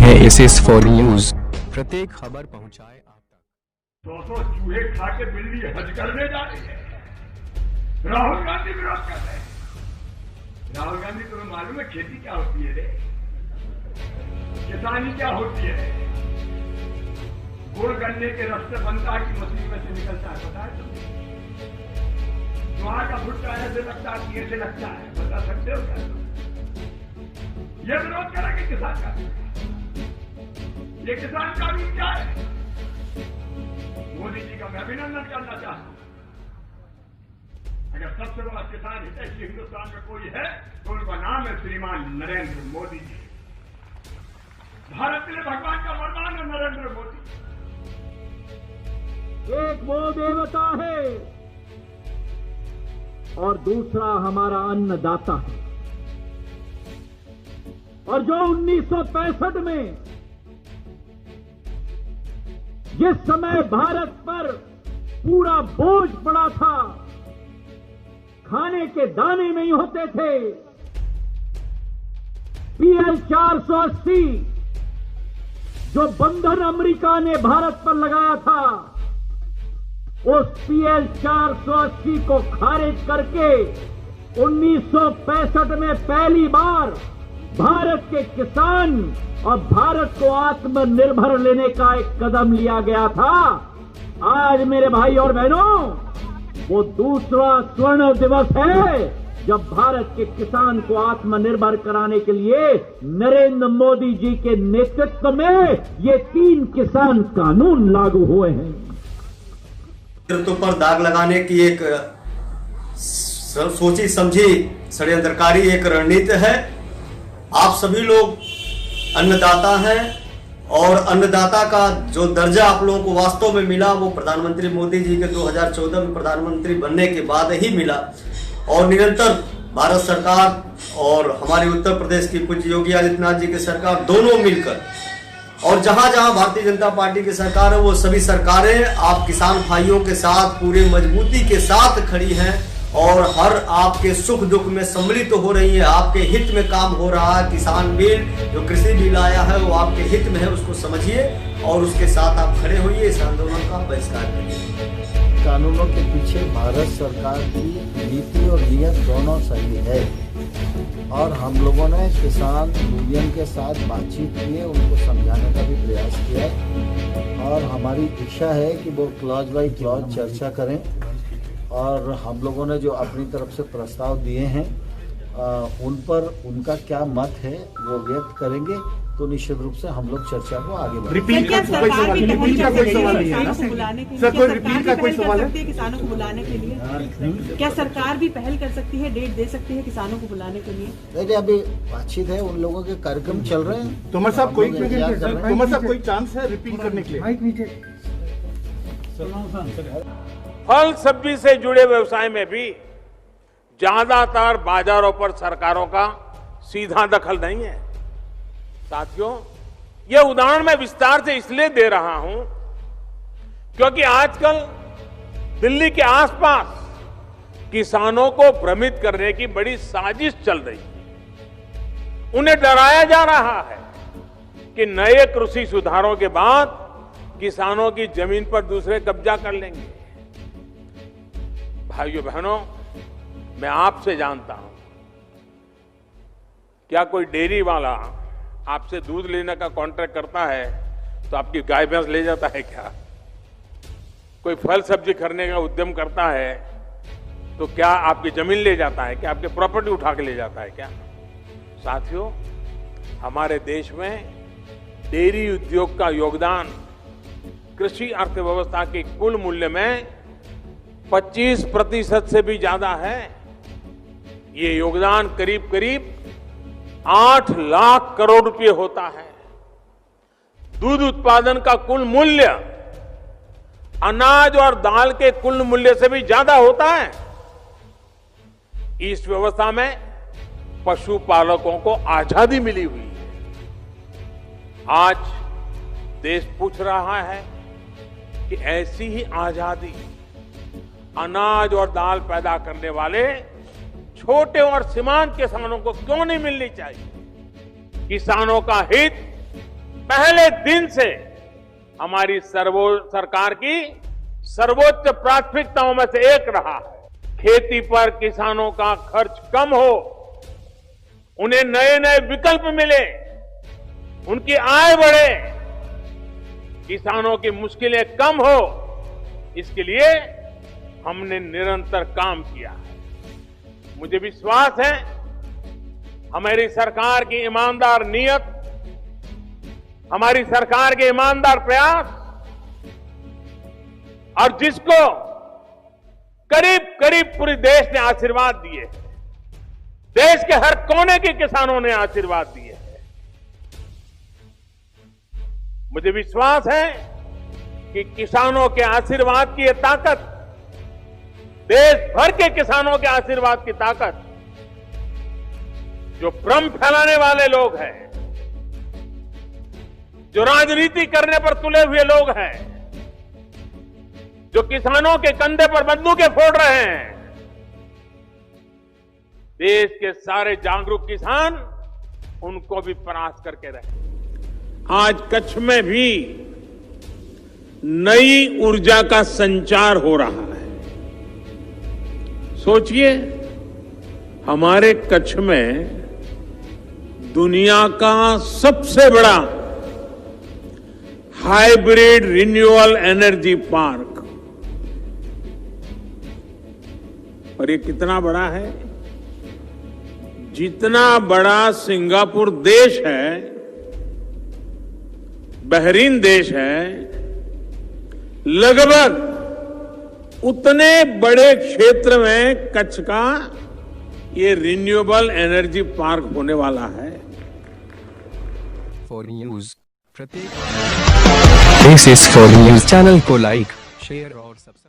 हैं SS4 news. प्रत्येक खबर पहुंचाए आप तक। 200 चूहे खा के बिल्ली हज करने जा रही है। राहुल गांधी विरोध कर रहे हैं। राहुल गांधी, तुम्हें मालूम है खेती क्या होती है रे? किसानी क्या होती है? गुड़ गन्ने के रस से बनता है कि मशीन में से निकलता है, पता है तुम्हें? वहां का भुट्टा ऐसे लगता है कि ऐसे लगता है, बता सकते हो क्या? ये विरोध करेंगे किसान का। ये किसान कानून क्या है? मोदी जी का मैं अभिनंदन करना चाहता हूं। अगर सबसे बड़ा किसान हितैषी हिंदुस्तान में कोई है तो उनका नाम है श्रीमान नरेंद्र मोदी जी। भारत के लिए भगवान का वरदान है नरेंद्र मोदी। एक वो देवता है और दूसरा हमारा अन्नदाता है, और जो 1965 में जिस समय भारत पर पूरा बोझ पड़ा था, खाने के दाने नहीं होते थे, PL 480 जो बंधन अमेरिका ने भारत पर लगाया था, उस PL 480 को खारिज करके 1965 में पहली बार भारत के किसान और भारत को आत्मनिर्भर लेने का एक कदम लिया गया था। आज मेरे भाई और बहनों, वो दूसरा स्वर्ण दिवस है जब भारत के किसान को आत्मनिर्भर कराने के लिए नरेंद्र मोदी जी के नेतृत्व में ये 3 किसान कानून लागू हुए हैं। नेतृत्व पर दाग लगाने की एक सोची समझी षड्यंत्रकारी एक रणनीति है। आप सभी लोग अन्नदाता हैं और अन्नदाता का जो दर्जा आप लोगों को वास्तव में मिला वो प्रधानमंत्री मोदी जी के 2014 में प्रधानमंत्री बनने के बाद ही मिला। और निरंतर भारत सरकार और हमारी उत्तर प्रदेश की पूज्य योगी आदित्यनाथ जी की सरकार दोनों मिलकर, और जहां जहां भारतीय जनता पार्टी की सरकार है वो सभी सरकारें आप किसान भाइयों के साथ पूरे मजबूती के साथ खड़ी हैं और हर आपके सुख दुख में सम्मिलित हो रही है। आपके हित में काम हो रहा है। किसान बिल जो कृषि बिल आया है वो आपके हित में है, उसको समझिए और उसके साथ आप खड़े होइए। इस आंदोलन का बहिष्कार करिए। कानूनों के पीछे भारत सरकार की नीति और नीयत दोनों सही है, और हम लोगों ने किसान यूनियन के साथ बातचीत की है, उनको समझाने का भी प्रयास किया है, और हमारी इच्छा है कि वो क्लॉज बाई क्लॉज चर्चा करें, और हम लोगों ने जो अपनी तरफ से प्रस्ताव दिए हैं उन पर उनका क्या मत है वो व्यक्त करेंगे, तो निश्चित रूप से हम लोग चर्चा को आगे बढ़ाएंगे। रिपीट का कोई सवाल नहीं है ना सर? कोई रिपीट का कोई सवाल है? किसानों को बुलाने के लिए क्या सरकार भी पहल कर सकती है, डेट दे सकती है किसानों को बुलाने के लिए? नहीं, अभी बातचीत है, उन लोगों के कार्यक्रम चल रहे हैं। तोमर साहब कोई चांस है रिपीट करने के लिए? फल सब्जी से जुड़े व्यवसाय में भी ज्यादातर बाजारों पर सरकारों का सीधा दखल नहीं है। साथियों, यह उदाहरण मैं विस्तार से इसलिए दे रहा हूं क्योंकि आजकल दिल्ली के आसपास किसानों को भ्रमित करने की बड़ी साजिश चल रही है। उन्हें डराया जा रहा है कि नए कृषि सुधारों के बाद किसानों की जमीन पर दूसरे कब्जा कर लेंगे। भाइयों बहनों, मैं आपसे जानता हूं, क्या कोई डेयरी वाला आपसे दूध लेने का कॉन्ट्रैक्ट करता है तो आपकी गाय भैंस ले जाता है क्या? कोई फल सब्जी खरीदने का उद्यम करता है तो क्या आपकी जमीन ले जाता है? क्या आपकी प्रॉपर्टी उठा के ले जाता है क्या? साथियों, हमारे देश में डेयरी उद्योग का योगदान कृषि अर्थव्यवस्था के कुल मूल्य में 25% से भी ज्यादा है। ये योगदान करीब करीब 8 लाख करोड़ रुपए होता है। दूध उत्पादन का कुल मूल्य अनाज और दाल के कुल मूल्य से भी ज्यादा होता है। इस व्यवस्था में पशुपालकों को आजादी मिली हुई है। आज देश पूछ रहा है कि ऐसी ही आजादी अनाज और दाल पैदा करने वाले छोटे और सीमांत किसानों को क्यों नहीं मिलनी चाहिए? किसानों का हित पहले दिन से हमारी सरकार की सर्वोच्च प्राथमिकताओं में से एक रहा है। खेती पर किसानों का खर्च कम हो, उन्हें नए नए विकल्प मिले, उनकी आय बढ़े, किसानों की मुश्किलें कम हो, इसके लिए हमने निरंतर काम किया है। मुझे विश्वास है हमारी सरकार की ईमानदार नीयत, हमारी सरकार के ईमानदार प्रयास और जिसको करीब करीब पूरे देश ने आशीर्वाद दिए, देश के हर कोने के किसानों ने आशीर्वाद दिए हैं। मुझे विश्वास है कि किसानों के आशीर्वाद की ये ताकत, देश भर के किसानों के आशीर्वाद की ताकत, जो भ्रम फैलाने वाले लोग हैं, जो राजनीति करने पर तुले हुए लोग हैं, जो किसानों के कंधे पर बंदूकें फोड़ रहे हैं, देश के सारे जागरूक किसान उनको भी परास्त करके रहे। आज कच्छ में भी नई ऊर्जा का संचार हो रहा है। सोचिए, हमारे कच्छ में दुनिया का सबसे बड़ा हाइब्रिड रिन्यूएबल एनर्जी पार्क, और ये कितना बड़ा है? जितना बड़ा सिंगापुर देश है, बहरीन देश है, लगभग उतने बड़े क्षेत्र में कच्छ का ये रिन्यूएबल एनर्जी पार्क होने वाला है। फॉर न्यूज प्रत्येक this is for news channel को लाइक, शेयर और सब्सक्राइब